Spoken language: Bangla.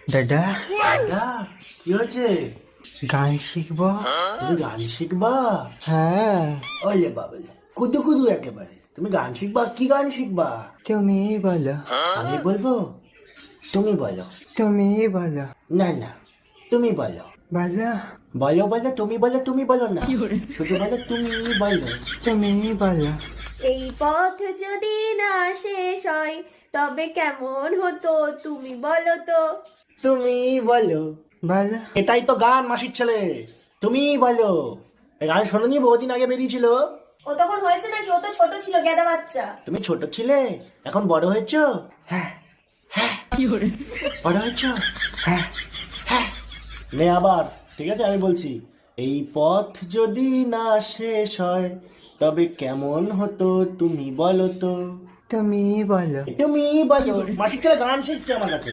দাদা, দাদা, কি হয়েছে? গান শিখবো। তুমি গান শিখবা? হ্যাঁ, ওলে বাবলে, কুদু কুদু একেবারে। তুমি গান শিখবা? কি গান শিখবা? তুমি বলো। আমি বলবো? তুমি বলো। তুমি বলো। না না, তুমি বলো। বলো। বলো বলো, তুমি বলো, তুমি বলো না, শুধু বলো তুমি বলো। তুমি বলো। এই পথ যদি না শেষ হয় তবে কেমন হতো তুমি বলো তো। তুমি বলো। বলো। এটাই তো গান, মাসির ছেলে। তুমি বলো। এই গান শোনোনি? বহুদিন আগে বেরিয়েছিল। ও তখন হয়েছে নাকি? ও তো ছোট ছিল, গেদা বাচ্চা। তুমি ছোট ছিলে, এখন বড় হয়েছো। হ্যাঁ, বড় হয়েছো। হ্যাঁ। হ্যাঁ। নে আবার, ঠিক আছে, আমি বলছি। এই পথ যদি না শেষ হয় তবে কেমন হতো তুমি বলো তো। তুমি বলো। তুমি বলো। মাসির ছেলে গান শিখছে আমার কাছে।